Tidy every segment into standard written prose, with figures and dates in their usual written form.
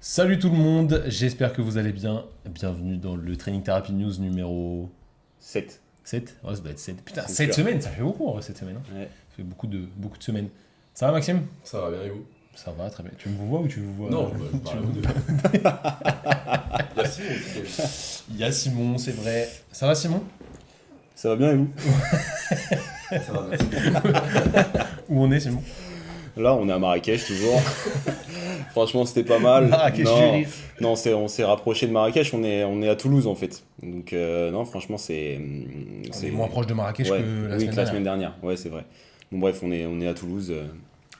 Salut tout le monde, j'espère que vous allez bien. Bienvenue dans le Training Therapy News numéro 7. 7. Ouais, ça doit être 7. Putain, C'est 7 sûr. semaines, ça fait beaucoup en vrai cette semaine. Ouais. Ça fait beaucoup de semaines. Ça va Maxime? Ça va bien et vous? Ça va, très bien. Tu me vois ou tu me vois? Non, je tu parle à me vous deux. Il y a Simon aussi. Il y a Simon, c'est vrai. Ça va Simon? Ça va bien et vous? Ça va, merci. Où on est Simon? Là, on est à Marrakech toujours. Franchement, c'était pas mal. Marrakech, non, chérie. non, on s'est rapproché de Marrakech. On est à Toulouse en fait. Donc non, franchement, c'est. On est moins proche de Marrakech Ouais, que la oui, semaine que la dernière. semaine dernière. Ouais, c'est vrai. Bon bref, on est à Toulouse.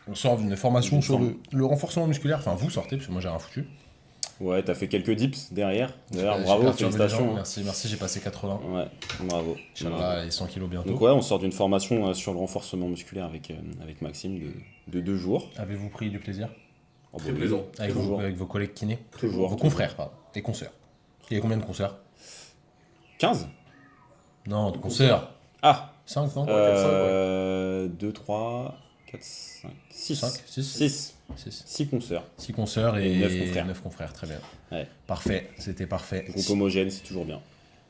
On sort d'une formation Une sur forme. le renforcement musculaire. Enfin, vous sortez, parce que moi j'ai rien foutu. Ouais, t'as fait quelques dips derrière. D'ailleurs, J'ai bravo, perturbé les gens. félicitations. Hein. Merci, j'ai passé 80. Ouais, bravo. Inch'Allah, et 100 kilos bientôt. Donc ouais, on sort d'une formation sur le renforcement musculaire avec Maxime de 2 jours. Avez-vous pris du plaisir? Oh, Très bah, plaisant. Avec vos collègues kinés? Toujours. Vos confrères, pardon. Et consoeurs. Il y a combien de consoeurs? 15. Non, de consoeurs. Ah 5, non? 2, 3, 4, 5, 6. 5, 6? 6. 6. 6 consoeurs. 6 consoeurs et Et 9 confrères. 9 confrères, très bien. Ouais. Parfait, c'était parfait. Groupe homogène, c'est toujours bien.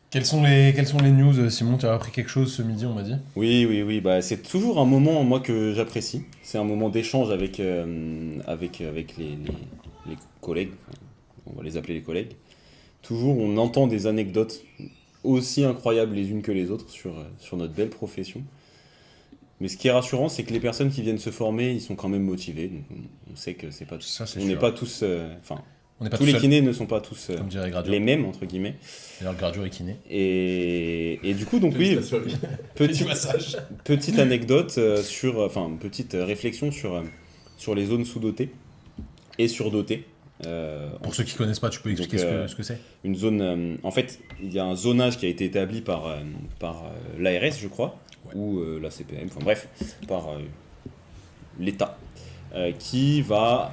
Quelles sont les news, Simon? Tu as appris quelque chose ce midi, on m'a dit? Oui, bah, c'est toujours un moment, moi, que j'apprécie. C'est un moment d'échange avec les collègues. Enfin, on va les appeler les collègues. Toujours, on entend des anecdotes aussi incroyables les unes que les autres sur notre belle profession. Mais ce qui est rassurant, c'est que les personnes qui viennent se former, ils sont quand même motivés. Donc on sait que c'est pas tous. Ça, c'est On n'est sûr. pas tous. Enfin, On n'est pas tous tout les seul, kinés ne sont pas tous comme dirait Gradur. les mêmes, entre guillemets. D'ailleurs, Gradur est kiné. Et du coup, donc oui, Félicitations à lui. petite, massage. petite anecdote petite réflexion sur les zones sous-dotées et surdotées. Pour ceux qui connaissent pas, tu peux expliquer Donc, ce que c'est? Une zone, en fait, il y a un zonage qui a été établi par l'ARS, je crois, Ouais. ou la CPM, enfin bref, par l'État, qui va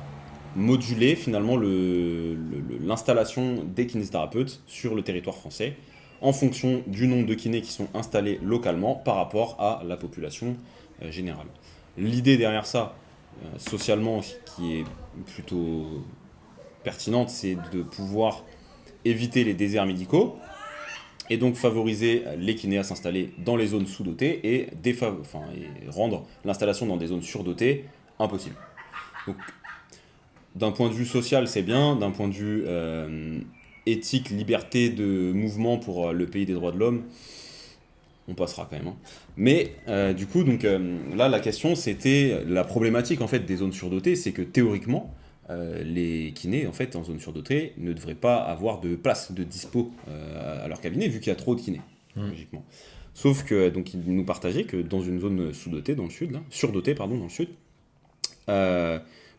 moduler finalement l'installation des kinésithérapeutes sur le territoire français en fonction du nombre de kinés qui sont installés localement par rapport à la population générale. L'idée derrière ça, socialement, qui est plutôt pertinente, c'est de pouvoir éviter les déserts médicaux et donc favoriser les kinés à s'installer dans les zones sous-dotées et rendre l'installation dans des zones surdotées impossible. Donc, d'un point de vue social, c'est bien, d'un point de vue éthique, liberté de mouvement pour le pays des droits de l'homme, on passera quand même. Hein. Mais du coup, donc, là, la question, c'était la problématique en fait des zones surdotées, c'est que théoriquement, les kinés en fait en zone surdotée ne devraient pas avoir de place de dispo à leur cabinet vu qu'il y a trop de kinés logiquement. Sauf que donc ils nous partageaient que dans une zone sous-dotée dans le sud, là, surdotée pardon dans le sud,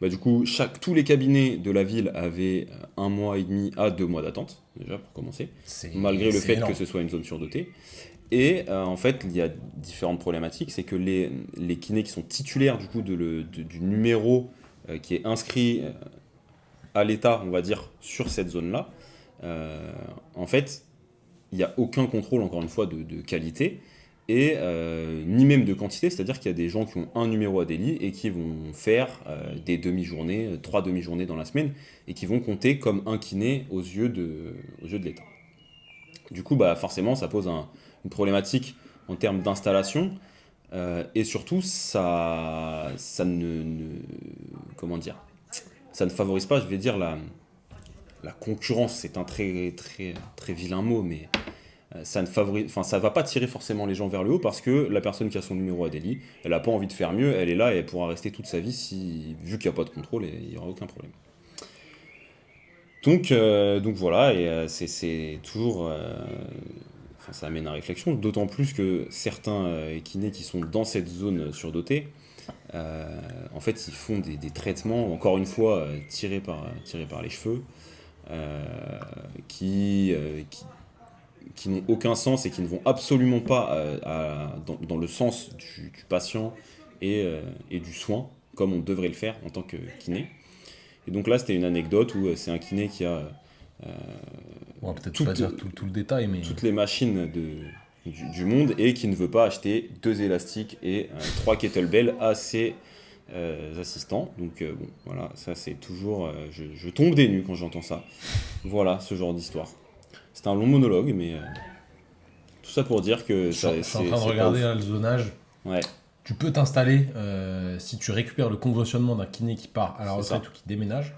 du coup tous les cabinets de la ville avaient 1 mois et demi à 2 mois d'attente déjà pour commencer, malgré le fait énorme. que ce soit une zone surdotée. Et en fait, il y a différentes problématiques, c'est que les kinés qui sont titulaires du coup du numéro qui est inscrit à l'État, on va dire, sur cette zone-là, en fait, il n'y a aucun contrôle, encore une fois, de qualité, et ni même de quantité, c'est-à-dire qu'il y a des gens qui ont un numéro à Delhi et qui vont faire des demi-journées, 3 demi-journées dans la semaine, et qui vont compter comme un kiné aux yeux de l'État. Du coup, forcément, ça pose une problématique en termes d'installation, et surtout, ça comment dire, ça ne favorise pas, je vais dire, la concurrence. C'est un très, très, très vilain mot, mais ça ne favorise, ça va pas tirer forcément les gens vers le haut parce que la personne qui a son numéro à Delhi, elle n'a pas envie de faire mieux, elle est là et elle pourra rester toute sa vie vu qu'il n'y a pas de contrôle et il n'y aura aucun problème. Donc voilà, et c'est toujours... ça amène à réflexion, d'autant plus que certains kinés qui sont dans cette zone surdotée, en fait, ils font des traitements, encore une fois, tirés par les cheveux, qui n'ont aucun sens et qui ne vont absolument pas dans le sens du patient et du soin, comme on devrait le faire en tant que kiné. Et donc là, c'était une anecdote où c'est un kiné qui a On va peut-être pas dire tout le détail, mais... toutes les machines du monde et qui ne veut pas acheter 2 élastiques et 3 kettlebells à ses assistants. Donc bon, voilà, ça c'est toujours... je tombe des nues quand j'entends ça. Voilà, ce genre d'histoire. C'est un long monologue, mais tout ça pour dire que Je suis en train de regarder là, le zonage. Ouais, Tu peux t'installer, si tu récupères le conventionnement d'un kiné qui part à la C'est retraite ça. ou qui déménage,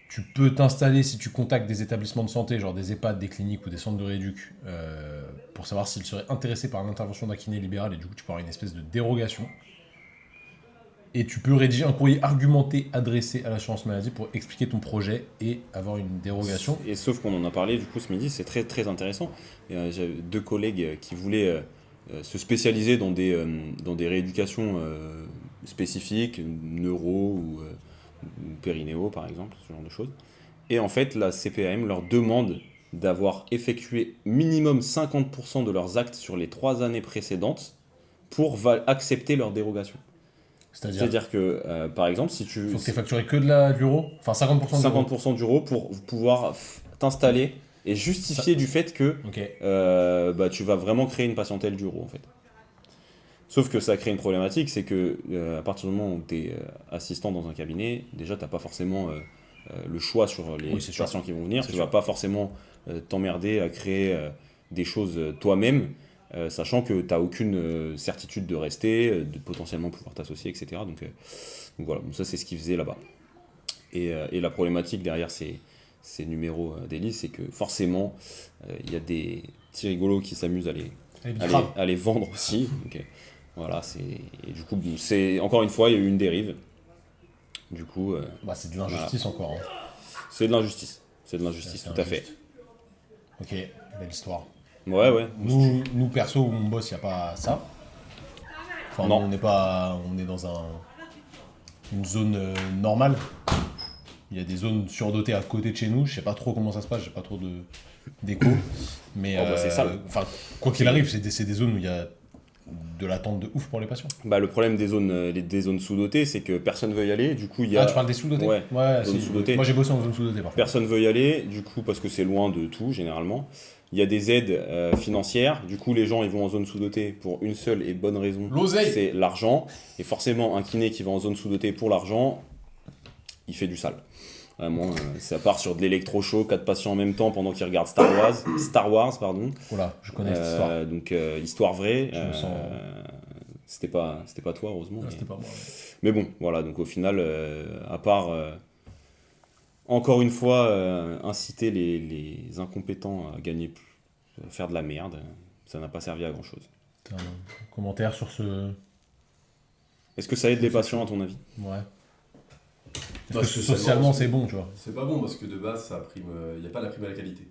tu peux t'installer si tu contactes des établissements de santé, genre des EHPAD, des cliniques ou des centres de rééduc, pour savoir s'ils seraient intéressés par l'intervention d'un kiné libéral, et du coup tu peux avoir une espèce de dérogation. Et tu peux rédiger un courrier argumenté adressé à l'assurance maladie pour expliquer ton projet et avoir une dérogation. et sauf qu'on en a parlé du coup ce midi, c'est très très intéressant. Et, j'avais 2 collègues qui voulaient se spécialiser dans des rééducations spécifiques, neuro ou périnéo par exemple, ce genre de choses. Et en fait, la CPAM leur demande d'avoir effectué minimum 50% de leurs actes sur les 3 années précédentes pour accepter leur dérogation. C'est-à-dire, C'est-à-dire que, par exemple, si tu... faut que tu facturé que de l'euro, enfin 50% de l'euro. 50% d'euros pour pouvoir t'installer et justifier du fait que Ok. bah, tu vas vraiment créer une patientèle d'euros en fait. Sauf que ça crée une problématique, c'est que à partir du moment où tu es assistant dans un cabinet, déjà tu n'as pas forcément le choix sur les Oui, c'est sûr. patients qui vont venir, C'est tu sûr. vas pas forcément t'emmerder à créer des choses toi-même, sachant que tu n'as aucune certitude de rester, de potentiellement pouvoir t'associer, etc. Donc voilà, donc ça c'est ce qu'ils faisaient là-bas. Et la problématique derrière ces numéros d'hélice, c'est que forcément, il y a des petits rigolos qui s'amusent à les vendre aussi. Donc, voilà, et du coup, bon, encore une fois, il y a eu une dérive. Du coup, Bah, c'est de l'injustice encore. Hein. c'est de l'injustice. C'est de l'injustice, C'est tout à fait. injuste. Ok, belle histoire. Ouais. Nous perso, où on bosse, il n'y a pas ça. Enfin, Non. nous, on n'est pas. On est dans une zone normale. Il y a des zones surdotées à côté de chez nous. Je sais pas trop comment ça se passe, j'ai pas trop d'écho. Mais Oh, bah, c'est ça. enfin, quoi qu'il arrive, c'est des zones où il y a de l'attente de ouf pour les patients. Bah, le problème des zones sous-dotées, c'est que personne veut y aller. Du coup, il y a... Ah, tu parles des sous-dotés? Ouais, zone si. sous-dotée. Moi j'ai bossé en zone sous-dotée parfois. Personne veut y aller, du coup, parce que c'est loin de tout, généralement. Il y a des aides financières, du coup, les gens ils vont en zone sous-dotée pour une seule et bonne raison, L'oseille. c'est l'argent. Et forcément, un kiné qui va en zone sous-dotée pour l'argent, il fait du sale. Vraiment, ça part sur de l'électrochoc, 4 patients en même temps pendant qu'ils regardent Star Wars, pardon. Voilà, je connais cette histoire. Donc, histoire vraie. Je me sens- C'était pas toi, heureusement. Ah, mais... c'était pas moi. Mais bon, voilà, donc au final, à part, encore une fois, inciter les incompétents à gagner plus, à faire de la merde, ça n'a pas servi à grand-chose. T'as un commentaire sur ce. Est-ce que ça aide les patients, à ton avis? Ouais. Bah, Parce que socialement, c'est bon, tu vois. C'est pas bon parce que de base, ça prime. Il n'y a pas la prime à la qualité.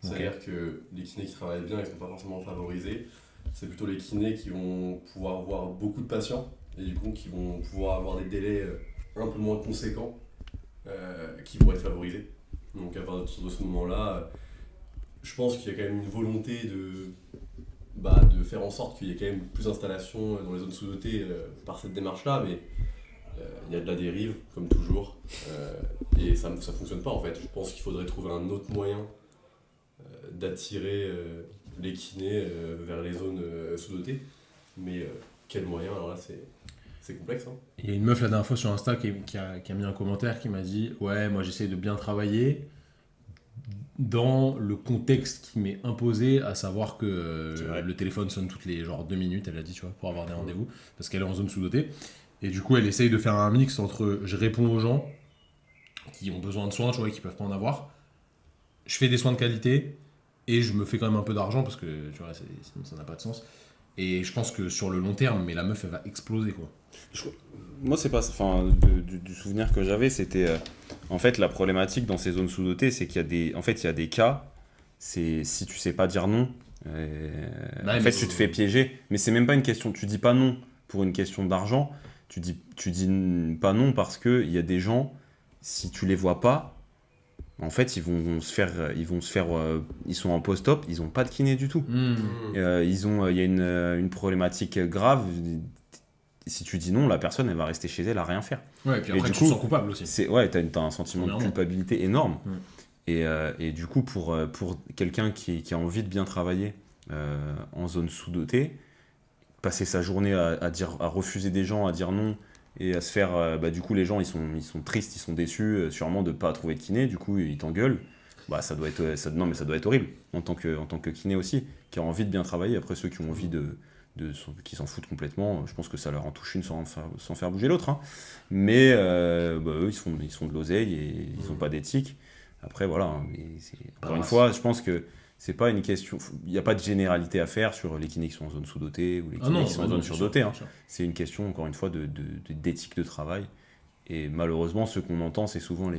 C'est-à-dire que les kinés qui travaillent bien, ils ne sont pas forcément favorisés. C'est plutôt les kinés qui vont pouvoir voir beaucoup de patients et du coup qui vont pouvoir avoir des délais un peu moins conséquents qui vont être favorisés. Donc à partir de ce moment-là, je pense qu'il y a quand même une volonté de faire en sorte qu'il y ait quand même plus d'installations dans les zones sous-dotées par cette démarche-là, mais il y a de la dérive, comme toujours, et ça ne fonctionne pas en fait. Je pense qu'il faudrait trouver un autre moyen d'attirer les kinés vers les zones sous-dotées. Mais quel moyen? Alors là, c'est complexe. Hein. Il y a une meuf la dernière fois sur Insta qui a mis un commentaire qui m'a dit: ouais, moi j'essaye de bien travailler dans le contexte qui m'est imposé, à savoir que C'est vrai. le téléphone sonne toutes les genre 2 minutes, elle a dit, tu vois, pour avoir des rendez-vous, parce qu'elle est en zone sous-dotée. Et du coup, elle essaye de faire un mix entre je réponds aux gens qui ont besoin de soins, tu vois, et qui peuvent pas en avoir, je fais des soins de qualité et je me fais quand même un peu d'argent parce que tu vois, sinon ça n'a pas de sens. Et je pense que sur le long terme, mais la meuf elle va exploser quoi. Moi, c'est pas. Enfin, du souvenir que j'avais, c'était. En fait, la problématique dans ces zones sous-dotées, c'est qu'il y a des. En fait, il y a des cas, c'est si tu sais pas dire non, Bah, en fait, tu te fais piéger. Mais c'est même pas une question. Tu dis pas non pour une question d'argent. Tu dis pas non parce qu'il y a des gens, si tu les vois pas, en fait, ils sont en post-op, ils ont pas de kiné du tout. Il y a une problématique grave. Si tu dis non, la personne, elle va rester chez elle à rien faire. Ouais, et puis Et après du tu coup, te sens coupable aussi. Ouais, t'as un sentiment de Premièrement. culpabilité énorme. Mm. Et du coup, pour quelqu'un qui a envie de bien travailler en zone sous-dotée, passer sa journée à refuser des gens, à dire non, et à se faire, du coup les gens ils sont tristes, ils sont déçus sûrement de ne pas trouver de kiné, du coup ils t'engueulent. Bah non mais ça doit être horrible en tant que kiné aussi, qui a envie de bien travailler. Après ceux qui ont envie qui s'en foutent complètement, je pense que ça leur en touche une sans faire bouger l'autre, hein. Mais eux ils se font de l'oseille et ils n'ont pas d'éthique. Après voilà, hein, mais encore une fois je pense que c'est pas une question, il n'y a pas de généralité à faire sur les kinés qui sont en zone sous-dotée ou les kinés qui sont en zone surdotée, hein. C'est une question encore une fois d'éthique de travail, et malheureusement ceux qu'on entend c'est souvent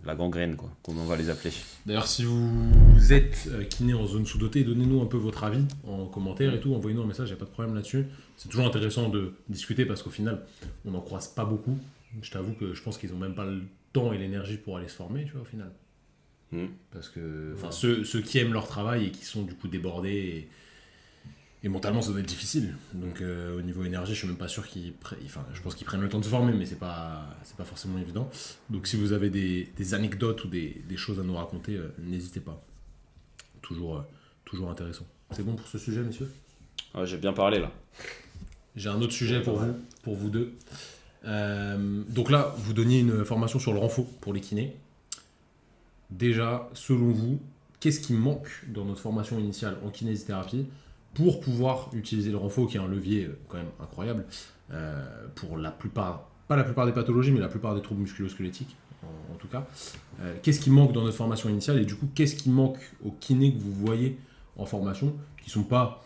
la gangrène, quoi, comme on va les appeler. D'ailleurs, si vous êtes kiné en zone sous-dotée, donnez-nous un peu votre avis en commentaire et tout, envoyez-nous un message, il n'y a pas de problème là-dessus. C'est toujours intéressant de discuter parce qu'au final, on n'en croise pas beaucoup. Je t'avoue que je pense qu'ils n'ont même pas le temps et l'énergie pour aller se former, tu vois, au final. Parce que ceux qui aiment leur travail et qui sont du coup débordés et mentalement ça doit être difficile. Donc au niveau énergie, je suis même pas sûr je pense qu'ils prennent le temps de se former, mais c'est pas forcément évident. Donc si vous avez des anecdotes ou des choses à nous raconter, n'hésitez pas. Toujours intéressant. C'est bon pour ce sujet, messieurs? J'ai bien parlé là. J'ai un autre sujet pour vous deux. Donc là, vous donniez une formation sur le renfo pour les kinés. Déjà, selon vous, qu'est-ce qui manque dans notre formation initiale en kinésithérapie pour pouvoir utiliser le renfo, qui est un levier quand même incroyable pour la plupart, pas la plupart des pathologies, mais la plupart des troubles musculo-squelettiques en tout cas. Qu'est-ce qui manque dans notre formation initiale, et du coup, qu'est-ce qui manque aux kinés que vous voyez en formation, qui ne sont pas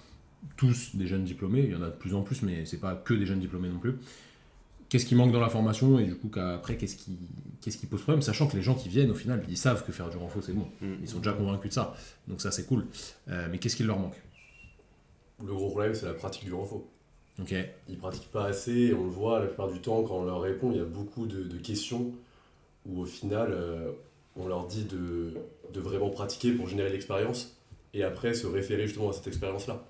tous des jeunes diplômés, il y en a de plus en plus, mais c'est pas que des jeunes diplômés non plus. Qu'est-ce qui manque dans la formation, et du coup, après, qu'est-ce qui pose problème, sachant que les gens qui viennent, au final, ils savent que faire du renfo, c'est bon. Ils sont déjà convaincus de ça. Donc ça, c'est cool. Mais qu'est-ce qui leur manque? Le gros problème, c'est la pratique du renfo. Ok. Ils pratiquent pas assez, et on le voit la plupart du temps, quand on leur répond, il y a beaucoup de questions où au final, on leur dit de vraiment pratiquer pour générer l'expérience, et après se référer justement à cette expérience-là.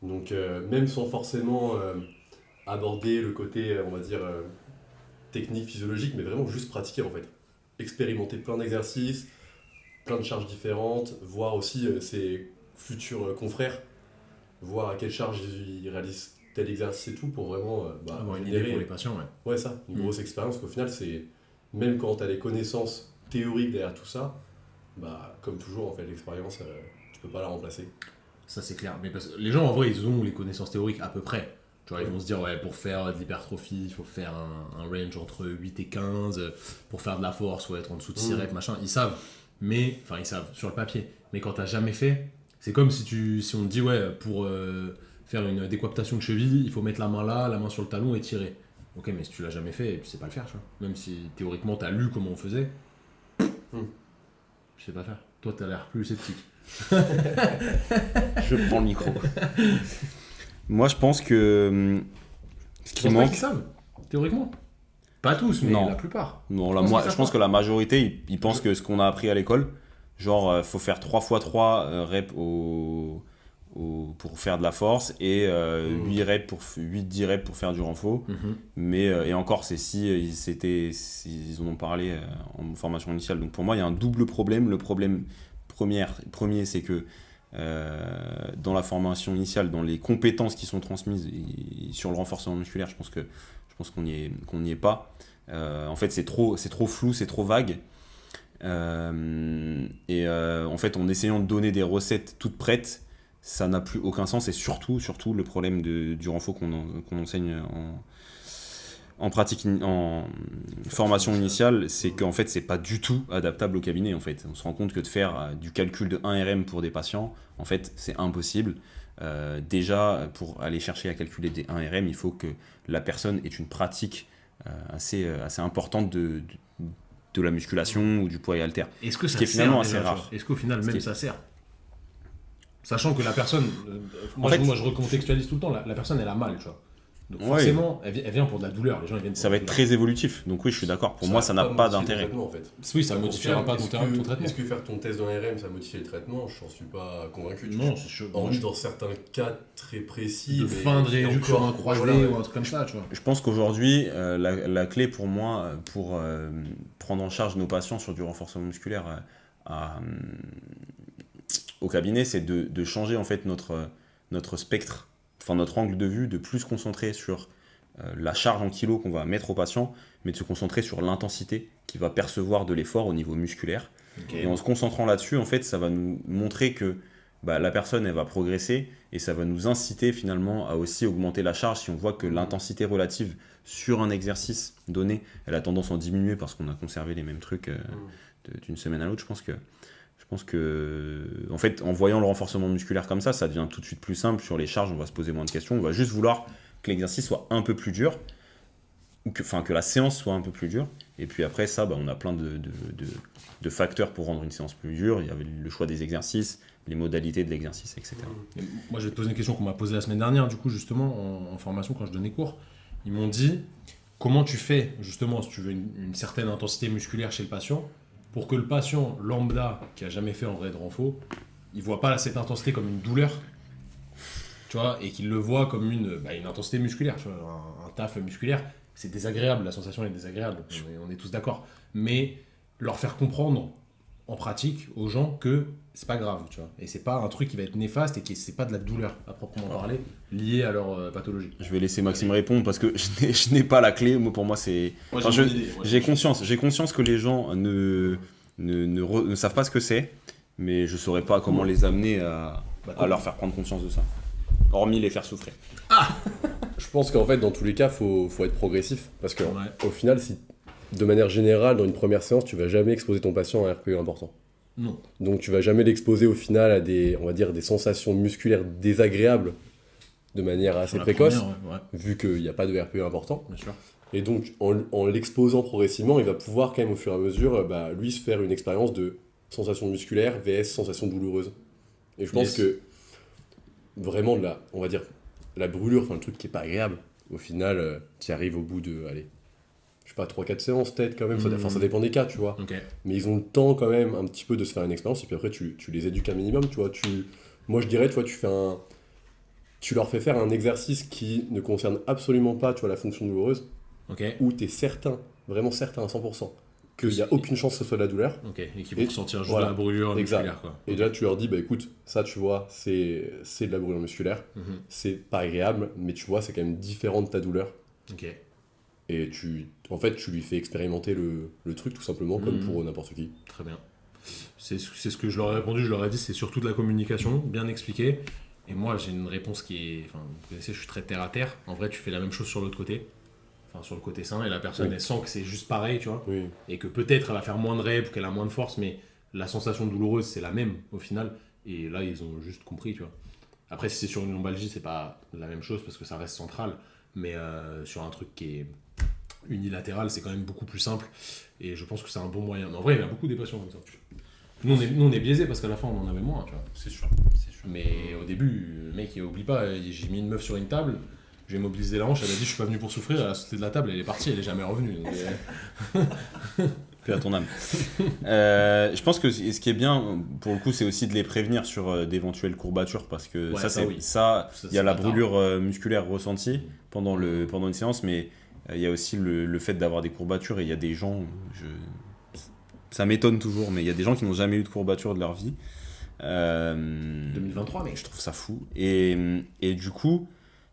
Donc même sans forcément aborder le côté, on va dire, technique, physiologique, mais vraiment juste pratiquer en fait. Expérimenter plein d'exercices, plein de charges différentes, voir aussi ses futurs confrères, voir à quelle charge ils réalisent tel exercice et tout, pour vraiment avoir une idée pour les patients, ouais. Ouais, ça, une grosse expérience, qu'au final, c'est, même quand tu as les connaissances théoriques derrière tout ça, comme toujours, en fait, l'expérience, tu peux pas la remplacer. Ça, c'est clair. Mais parce que les gens, en vrai, ils ont les connaissances théoriques à peu près. Tu vois, ils vont se dire, ouais, pour faire de l'hypertrophie, il faut faire un range entre 8 et 15. Pour faire de la force, il faut être en dessous de 6 reps, machin. Ils savent. Mais, enfin, ils savent sur le papier. Mais quand t'as jamais fait, c'est comme si on te dit, ouais, pour faire une décoaptation de cheville, il faut mettre la main là, la main sur le talon et tirer. Ok, mais si tu l'as jamais fait, tu sais pas le faire, tu vois. Même si théoriquement t'as lu comment on faisait, je sais pas faire. Toi, t'as l'air plus sceptique. Je prends le micro. Moi, je pense que ce qui manque. Ils savent, théoriquement. Pas tous, mais la plupart. Non, je pense que la majorité, ils pensent que ce qu'on a appris à l'école, genre, faut faire 3x3 reps pour faire de la force et 8-10 reps pour faire du renfo. Mais, et encore, c'est ils en ont parlé en formation initiale. Donc pour moi, il y a un double problème. Le problème premier, c'est que dans la formation initiale, dans les compétences qui sont transmises sur le renforcement musculaire, je pense qu'on n'y est pas. En fait, c'est trop flou, c'est trop vague. En fait, en essayant de donner des recettes toutes prêtes, ça n'a plus aucun sens. Et surtout le problème du renfo qu'on enseigne en pratique, en formation initiale, c'est qu'en fait, c'est pas du tout adaptable au cabinet. En fait, on se rend compte que de faire du calcul de 1 RM pour des patients, en fait, c'est impossible. Déjà, pour aller chercher à calculer des 1 RM, il faut que la personne ait une pratique assez importante de la musculation ou du poids et haltère. Est-ce que ça sert, finalement assez rare. Est-ce qu'au final, même ça sert? Sachant que la personne, moi je recontextualise tout le temps, la personne elle a mal, tu vois. Donc forcément, elle vient pour de la douleur, les gens ils viennent pour ça va être très évolutif, donc oui je suis d'accord, pour moi ça n'a pas d'intérêt. En fait. Oui, ça ne modifiera pas ton traitement. Est-ce que faire ton test d'un RM ça modifie le traitement? Je n'en suis pas convaincu. Non, c'est sûr. Dans certains cas très précis. De fin de réduction en croisé ou un truc comme ça, tu vois. Je pense qu'aujourd'hui, la clé pour moi, pour prendre en charge nos patients sur du renforcement musculaire au cabinet, c'est de changer en fait notre spectre, enfin notre angle de vue, de plus se concentrer sur la charge en kilos qu'on va mettre au patient, mais de se concentrer sur l'intensité qu'il va percevoir de l'effort au niveau musculaire. Ok. Et en se concentrant là-dessus, en fait, ça va nous montrer que la personne, elle va progresser et ça va nous inciter finalement à aussi augmenter la charge si on voit que l'intensité relative sur un exercice donné, elle a tendance à en diminuer parce qu'on a conservé les mêmes trucs d'une semaine à l'autre. Je pense que, en fait, en voyant le renforcement musculaire comme ça devient tout de suite plus simple. Sur les charges, on va se poser moins de questions. On va juste vouloir que l'exercice soit un peu plus dur, ou que la séance soit un peu plus dure. Et puis après ça, on a plein de facteurs pour rendre une séance plus dure. Il y avait le choix des exercices, les modalités de l'exercice, etc. Et moi, je vais te poser une question qu'on m'a posée la semaine dernière, du coup, justement, en formation, quand je donnais cours. Ils m'ont dit, comment tu fais, justement, si tu veux une certaine intensité musculaire chez le patient, pour que le patient lambda, qui a jamais fait en vrai de renfo, il voit pas cette intensité comme une douleur, tu vois, et qu'il le voit comme une intensité musculaire, tu vois, un taf musculaire. C'est désagréable, la sensation est désagréable, on est tous d'accord. Mais leur faire comprendre en pratique aux gens que c'est pas grave, tu vois. Et c'est pas un truc qui va être néfaste et que c'est pas de la douleur à proprement parler liée à leur pathologie. Je vais laisser Maxime répondre parce que je n'ai pas la clé. Moi, pour moi, c'est. Moi, Enfin, j'ai j'ai conscience que les gens ne savent pas ce que c'est, mais je saurais pas comment les amener à leur faire prendre conscience de ça. Hormis les faire souffrir. Je pense qu'en fait, dans tous les cas, faut être progressif. Parce que, Ouais. au final, si de manière générale, dans une première séance, tu vas jamais exposer ton patient à un RPE important. Non. Donc, tu vas jamais l'exposer au final à des sensations musculaires désagréables de manière assez Sur la précoce, première, ouais, vu qu'il n'y a pas de RPE important. bien sûr. Et donc, en l'exposant progressivement, il va pouvoir quand même, au fur et à mesure, lui se faire une expérience de sensation musculaire vs sensation douloureuse. Et je pense Yes. que vraiment, on va dire, la brûlure, enfin le truc qui est pas agréable, au final, tu arrives au bout de, allez, je sais pas, 3-4 séances peut-être quand même, ça dépend des cas, tu vois. Ok. Mais ils ont le temps quand même un petit peu de se faire une expérience, et puis après, tu les éduques un minimum, tu vois. Moi, je dirais, tu vois, tu leur fais faire un exercice qui ne concerne absolument pas, tu vois, la fonction douloureuse, Ok. où tu es certain, vraiment certain à 100%, qu'il n'y a aucune chance que ce soit de la douleur. Ok. Et qui vont Et ressentir juste voilà. la brûlure Exact. musculaire, quoi. Et là, tu leur dis, bah écoute, ça, tu vois, c'est de la brûlure musculaire, Mhm. c'est pas agréable, mais tu vois, c'est quand même différent de ta douleur. Ok. Et en fait, tu lui fais expérimenter le truc tout simplement, comme pour n'importe qui. Très bien. C'est ce que je leur ai répondu, je leur ai dit, c'est surtout de la communication, bien expliqué. Et moi, j'ai une réponse qui est... Enfin, vous connaissez, je suis très terre à terre. En vrai, tu fais la même chose sur l'autre côté. Enfin, sur le côté sain, et la personne, Oui. elle sent que c'est juste pareil, tu vois. Oui. Et que peut-être elle va faire moins de reps, qu'elle a moins de force, mais la sensation douloureuse, c'est la même au final. Et là, ils ont juste compris, tu vois. Après, si c'est sur une lombalgie, c'est pas la même chose parce que ça reste central. Mais sur un truc qui est unilatéral, c'est quand même beaucoup plus simple. Et je pense que c'est un bon moyen. Mais en vrai, il y a beaucoup des patients comme ça. Nous, on est biaisés parce qu'à la fin, on en avait moins, tu vois. C'est sûr. Mais au début, le mec, il oublie pas, j'ai mis une meuf sur une table, j'ai mobilisé la hanche, elle a dit je suis pas venu pour souffrir, elle a sauté de la table, elle est partie, elle est jamais revenue. Donc, Paix à ton âme. Je pense que ce qui est bien, pour le coup, c'est aussi de les prévenir sur d'éventuelles courbatures, parce que Ouais, ça, ça, c'est oui. ça, Ça, il y a c'est la bâtard. brûlure musculaire ressentie pendant une séance, mais il y a aussi le fait d'avoir des courbatures, et il y a des gens, ça m'étonne toujours, mais il y a des gens qui n'ont jamais eu de courbature de leur vie. 2023, mec. Je trouve ça fou. Et du coup,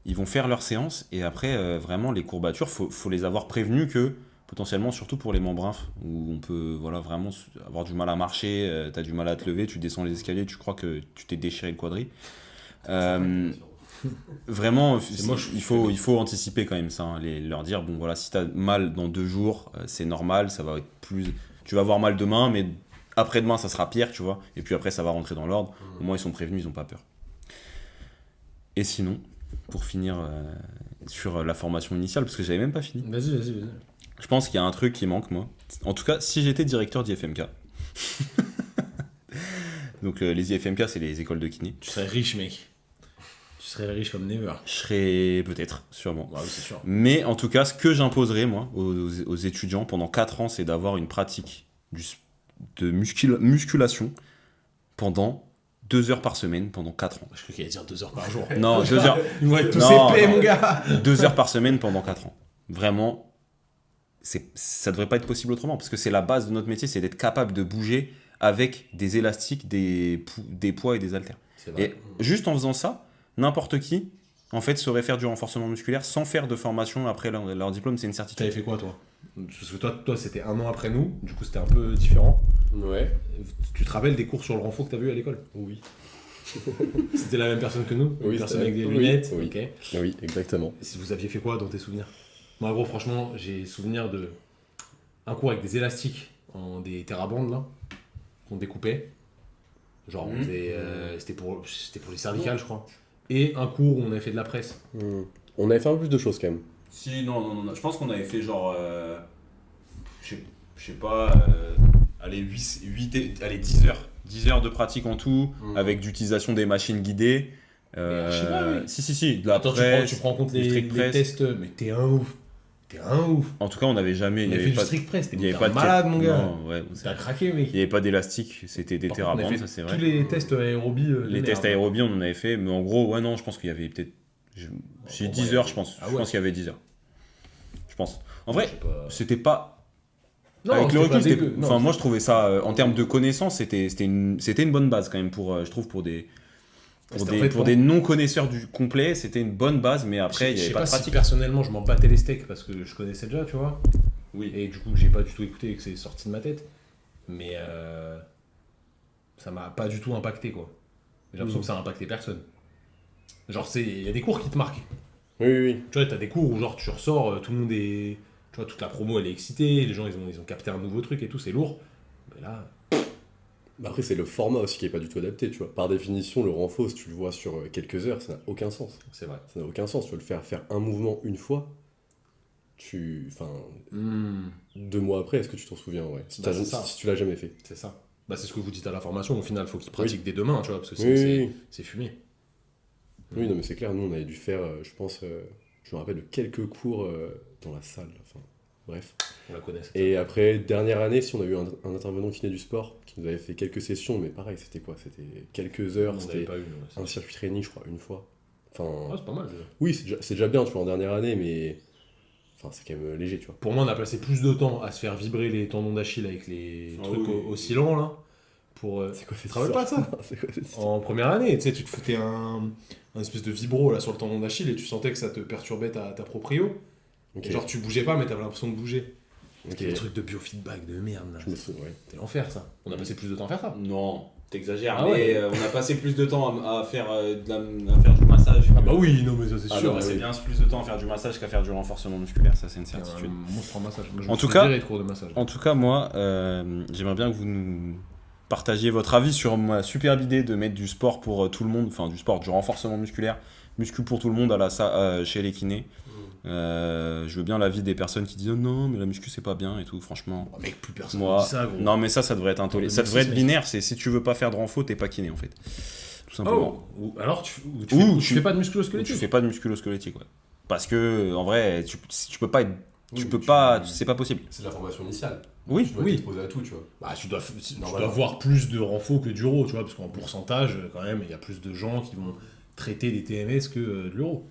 ils vont faire leur séance, et après, vraiment, les courbatures, faut les avoir prévenus que, potentiellement, surtout pour les membres inf, où on peut vraiment avoir du mal à marcher, t'as du mal à te lever, tu descends les escaliers, tu crois que tu t'es déchiré le quadri. Vraiment, C'est moche. il faut anticiper quand même ça, hein, leur dire, bon voilà, si t'as mal dans 2 jours, c'est normal, ça va être plus... Tu vas avoir mal demain, mais après-demain, ça sera pire, tu vois, et puis après, ça va rentrer dans l'ordre. Au moins, ils sont prévenus, ils n'ont pas peur. Et sinon, pour finir sur la formation initiale, parce que j'avais même pas fini, Vas-y. je pense qu'il y a un truc qui manque, moi. En tout cas, si j'étais directeur d'IFMK. Donc, les IFMK, c'est les écoles de kiné. Tu serais riche, mec. Tu serais riche comme never. Je serais peut-être, sûrement. Ouais, oui, c'est sûr. Mais en tout cas, ce que j'imposerais, moi, aux étudiants pendant 4 ans, c'est d'avoir une pratique de musculation pendant 2 heures par semaine, pendant 4 ans. Je crois qu'il allait dire 2 heures par jour. Non, 2 heures. Ils vont être tous Non, épais, non. mon gars. 2 heures par semaine pendant 4 ans. Vraiment, ça devrait pas être possible autrement, parce que c'est la base de notre métier, c'est d'être capable de bouger avec des élastiques, des poids et des haltères. C'est vrai. Et juste en faisant ça, n'importe qui, en fait, sauraient faire du renforcement musculaire sans faire de formation après leur diplôme, c'est une certitude. T'avais fait quoi, toi? Parce que toi, c'était 1 an après nous, du coup, c'était un peu différent. Ouais. Tu te rappelles des cours sur le renfort que t'as vu à l'école? Oui. C'était la même personne que nous? Oui, Une personne c'était- avec des oui, lunettes? oui. Ok. Oui, exactement. Et si vous aviez fait quoi dans tes souvenirs? Moi, gros, franchement, j'ai souvenir de un cours avec des élastiques en des terrabandes, là, qu'on découpait. Genre, on faisait, c'était pour les cervicales, je crois. Et un cours où on avait fait de la presse. On avait fait un peu plus de choses quand même. Si, non, je pense qu'on avait fait genre, je sais pas, allez, 10 heures de pratique en tout, avec d'utilisation des machines guidées. archi bien, oui. Si, de la Attends, presse, tu prends en compte du les strict press. tests, mais t'es un ouf. T'es un ouf. En tout cas, on n'avait jamais. On Il n'y a fait avait du pas, strict press, il y avait t'es pas un de malade, mon gars. Non, ouais, T'as craqué, mec. il n'y avait pas d'élastique, c'était des Par contre, on a terrabandes, fait ça c'est vrai. tous les tests aérobie. de Les tests merde. aérobies, on en avait fait, mais en gros, ouais, non, je pense qu'il y avait peut-être. J'ai 10 heures, je pense. Ah Je ouais. pense qu'il y avait 10 heures. Je pense. En vrai, Je sais pas. c'était pas. Non, Avec le c'était pas recul, c'était. dégueu. Non, Enfin, moi, je trouvais ça, en termes de connaissances, c'était une bonne base quand même, je trouve, pour des. C'était en fait Pour des non-connaisseurs du complet, c'était une bonne base, mais après, il je n'y sais avait pas pas de si pratique. personnellement je m'en battais les steaks parce que je connaissais déjà, tu vois. Oui. Et du coup, j'ai pas du tout écouté et que c'est sorti de ma tête. Mais ça m'a pas du tout impacté, quoi. J'ai l'impression que ça a impacté personne. Genre, il y a des cours qui te marquent. Oui. Tu vois, t'as des cours où genre tu ressors, tout le monde est. Tu vois, toute la promo elle est excitée, les gens ils ont capté un nouveau truc et tout, c'est lourd. Mais là, Bah après, c'est le format aussi qui est pas du tout adapté, tu vois. Par définition, le renfort, si tu le vois sur quelques heures, ça n'a aucun sens. c'est vrai. Ça n'a aucun sens. Tu veux le faire un mouvement une fois, enfin, 2 mois après, est-ce que tu t'en souviens, ouais. Si, Bah, c'est ça. si tu l'as jamais fait. C'est ça. Bah, c'est ce que vous dites à la formation, au final, faut qu'ils pratiquent dès demain, tu vois, parce que Oui, oui. c'est fumé. Oui, non, mais c'est clair, nous, on avait dû faire, je pense, je me rappelle de quelques cours dans la salle, enfin, bref. On la connaît. cette Et après, dernière année, si on a eu un intervenant kiné du sport qui nous avait fait quelques sessions, mais pareil, c'était quoi? C'était quelques heures, on n'avait c'était pas eu. Ouais, un circuit training, je crois, une fois. Enfin, c'est pas mal déjà. oui, c'est déjà bien, tu vois, en dernière année, mais enfin, c'est quand même léger, tu vois. Pour moi, on a passé plus de temps à se faire vibrer les tendons d'Achille avec les Ah trucs oui. oscillants là. Pour, C'est quoi cette te rappelles pas de ça? C'est quoi cette En première année, tu sais, tu te foutais un espèce de vibro là sur le tendon d'Achille et tu sentais que ça te perturbait ta proprio. Ok. Et genre, tu bougeais pas, mais t'avais l'impression de bouger. Ok. C'était des trucs de biofeedback de merde là. Je me souviens, ouais. C'était l'enfer ça. On a passé plus de temps à faire ça. Non, t'exagères, Ah mais ouais. on a passé plus de temps à faire, à faire du massage. Ah bah oui, non mais ça c'est Ah sûr. non, c'est oui. bien plus de temps à faire du massage qu'à faire du renforcement musculaire, ça c'est une C'est un certitude. monstre en massage. Moi, je En me tout suis cas- viré de cours de massage. En tout cas, moi, j'aimerais bien que vous nous partagiez votre avis sur ma superbe idée de mettre du sport pour tout le monde, enfin du sport, du renforcement musculaire, muscu pour tout le monde chez les kinés. Je veux bien l'avis des personnes qui disent oh non, mais la muscu c'est pas bien et tout, franchement. Oh, mec, plus personne Moi, dit ça, gros. non, mais ça devrait être intolérable. Ça devrait être mixisme. binaire, c'est si tu veux pas faire de renfo, t'es pas kiné en fait. Tout simplement. Oh, ou alors tu Ou fais pas de Ou musculo-squelettique. tu fais pas de musculo-squelettique, ouais. Parce que, en vrai, tu peux pas être. Oui, C'est pas possible. C'est la formation initiale. Oui, Tu dois oui. t'exposer à tout, tu vois. Bah, tu dois Normalement. voir plus de renfo que d'uro, tu vois, parce qu'en pourcentage, quand même, il y a plus de gens qui vont traiter des TMS que de l'euro.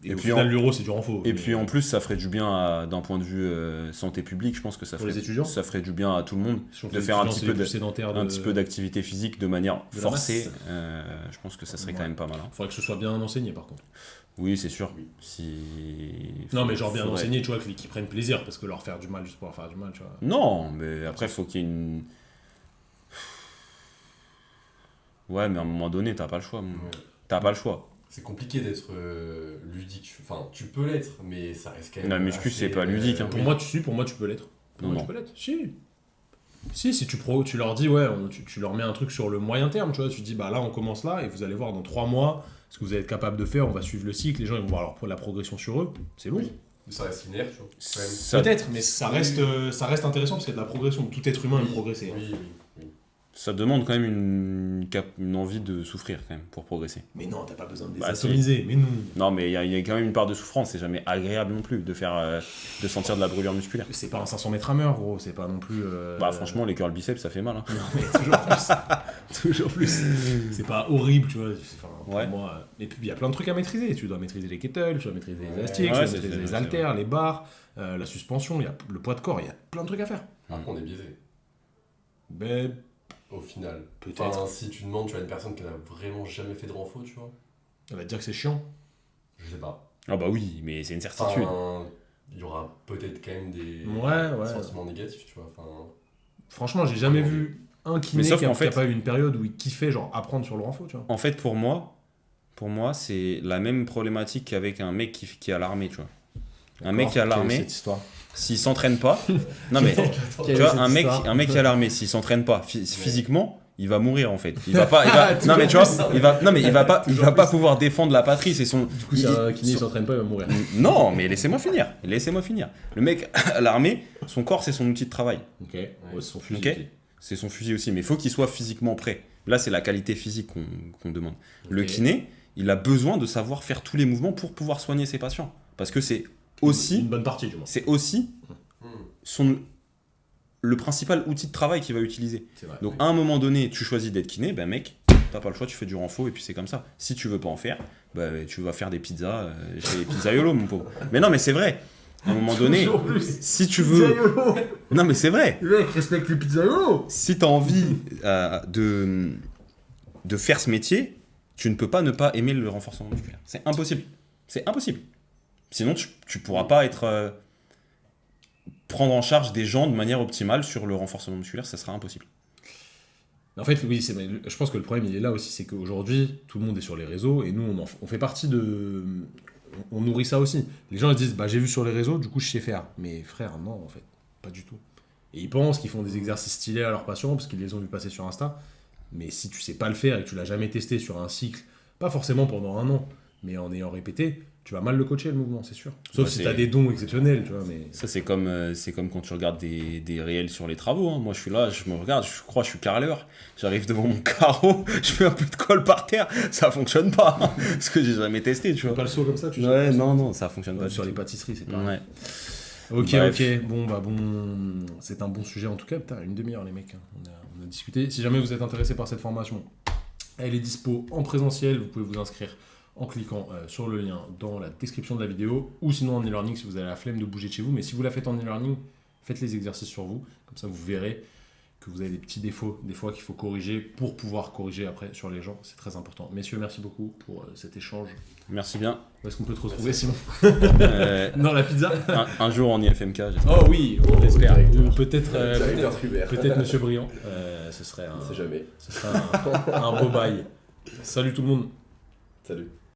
Et, Et au puis final, l'euro, c'est du renfo. Et mais- puis en plus, ça ferait du bien d'un point de vue santé publique. Je pense que ça Pour ferait, les étudiants ça ferait du bien à tout le monde si on de fait faire un étudiant, petit c'est peu les plus sédentaires un petit peu d'activité physique de manière de la forcée. masse. Je pense que ça serait Ouais. quand même pas mal. Hein. Faudrait que ce soit bien enseigné, par contre. Oui, c'est sûr. Oui. Si... Non, mais genre bien faudrait- enseigné, tu vois, qu'ils prennent plaisir, parce que leur faire du mal juste pour leur faire du mal, tu vois. Non, mais après, faut qu'il y ait une. Ouais, mais à un moment donné, t'as pas le choix. T'as pas le choix. C'est compliqué d'être ludique. Enfin, tu peux l'être, mais ça reste quand même. La muscu, assez, c'est pas ludique, hein. Pour moi, tu peux l'être. Pour Non, moi, non. tu peux l'être. Si tu leur dis, ouais, tu leur mets un truc sur le moyen terme, tu vois, tu dis, bah là, on commence là, et vous allez voir dans 3 mois ce que vous allez être capable de faire, on va suivre le cycle, les gens ils vont voir la progression sur eux, c'est lourd. Oui. Mais ça reste linéaire, tu vois. Quand même. Ça, Peut-être, mais ça reste intéressant parce qu'il y a de la progression, tout être humain aime progresser. hein. Oui. ça demande quand même une envie de souffrir quand même pour progresser. Mais non, t'as pas besoin de les Bah, si. atomiser, mais non. Non, mais il y a quand même une part de souffrance. C'est jamais agréable non plus de faire, de sentir de la brûlure musculaire. C'est pas un 500 mètres à meurtre, gros, c'est pas non plus. Bah franchement, les curls biceps, ça fait mal. Hein. Non, mais toujours plus. Toujours plus. C'est pas horrible, tu vois. Enfin, pour Ouais. moi. Et puis il y a plein de trucs à maîtriser. Tu dois maîtriser les kettles, tu dois maîtriser les élastiques, Ouais, tu dois c'est- maîtriser c'est- les c'est haltères, les barres, la suspension, il y a le poids de corps, il y a plein de trucs à faire. Après, on est biaisé. Ben, Au final. peut-être. Enfin, si tu demandes, tu as une personne qui n'a vraiment jamais fait de renfo, tu vois. Elle va te dire que c'est chiant. Je sais pas. Ah bah oui, mais c'est une certitude. Enfin, il y aura peut-être quand même des Ouais. sentiments négatifs, tu vois. Enfin, Franchement, j'ai jamais vu un kiné Mais sauf qui a qu'en fait- pas eu une période où il kiffait genre apprendre sur le renfort, tu vois. En fait, pour moi, c'est la même problématique qu'avec un mec qui est à l'armée, tu vois. Un mec qui est à l'armée, cette histoire. s'il s'entraîne pas, non mais tu vois, un mec qui est à l'armée, s'il s'entraîne pas physiquement, il va mourir en fait. Il va pas, non mais tu vois, il va pas pouvoir défendre la patrie. C'est son. Du coup, si un kiné s'entraîne pas, il va mourir. Non, mais laissez-moi finir. Le mec à l'armée, son corps c'est son outil de travail. Ok, ouais, c'est son fusil. Ok. C'est son fusil aussi, mais il faut qu'il soit physiquement prêt. Là, c'est la qualité physique qu'on demande. Le Ok. kiné, il a besoin de savoir faire tous les mouvements pour pouvoir soigner ses patients. Parce que c'est Une aussi, bonne partie, du moins. le principal outil de travail qu'il va utiliser. C'est vrai. Donc, à un moment donné, tu choisis d'être kiné, ben mec, t'as pas le choix, tu fais du renfort et puis c'est comme ça. Si tu veux pas en faire, ben, tu vas faire des pizzas chez Pizzaiolo, mon pauvre. Mais non, mais c'est vrai. À un moment donné, si tu veux. Non, mais c'est vrai. Le mec respecte les pizzaiolo. Si tu as envie de faire ce métier, tu ne peux pas ne pas aimer le renforcement musculaire. C'est impossible. C'est impossible. Sinon, tu pourras pas être prendre en charge des gens de manière optimale sur le renforcement musculaire, ça sera impossible. En fait, oui, je pense que le problème, il est là aussi, c'est qu'aujourd'hui, tout le monde est sur les réseaux, et nous, on fait partie de... On nourrit ça aussi. Les gens, ils se disent, bah, j'ai vu sur les réseaux, du coup, je sais faire. Mais frère, non, en fait, pas du tout. Et ils pensent qu'ils font des exercices stylés à leurs patients, parce qu'ils les ont vu passer sur Insta. Mais si tu sais pas le faire, et que tu l'as jamais testé sur un cycle, pas forcément pendant un an, mais en ayant répété, tu vas mal le coacher, le mouvement, c'est sûr. Sauf Ouais, si c'est- tu as des dons exceptionnels, tu vois, mais... Ça, c'est comme quand tu regardes des réels sur les travaux. Hein. Moi, je suis là, je me regarde, je crois que je suis carreleur. J'arrive devant mon carreau, je fais un peu de colle par terre, ça fonctionne pas. Hein, parce que j'ai jamais testé, tu Tu fais vois. pas le saut comme ça, tu sais Ouais, pas. non, ça fonctionne pas. Ouais, du sur tout. les pâtisseries, c'est pareil. Ouais. Ok, Bref. ok. Bon, c'est un bon sujet en tout cas. Putain, une demi-heure, les mecs. Hein. On a discuté. Si jamais vous êtes intéressé par cette formation, elle est dispo en présentiel. Vous pouvez vous inscrire en cliquant sur le lien dans la description de la vidéo ou sinon en e-learning si vous avez la flemme de bouger de chez vous. Mais si vous la faites en e-learning, faites les exercices sur vous. Comme ça, vous verrez que vous avez des petits défauts, des fois qu'il faut corriger pour pouvoir corriger après sur les gens. C'est très important. Messieurs, merci beaucoup pour cet échange. Merci bien. Où est-ce qu'on peut te retrouver, Simon? Euh, Dans la pizza? un jour en IFMK, j'espère. Oh oui, on l'espère. directeur. Ou peut-être Directeur Trubert. peut-être Monsieur Briand. Ce serait On sait jamais. un beau bail. Salut tout le monde. Salut.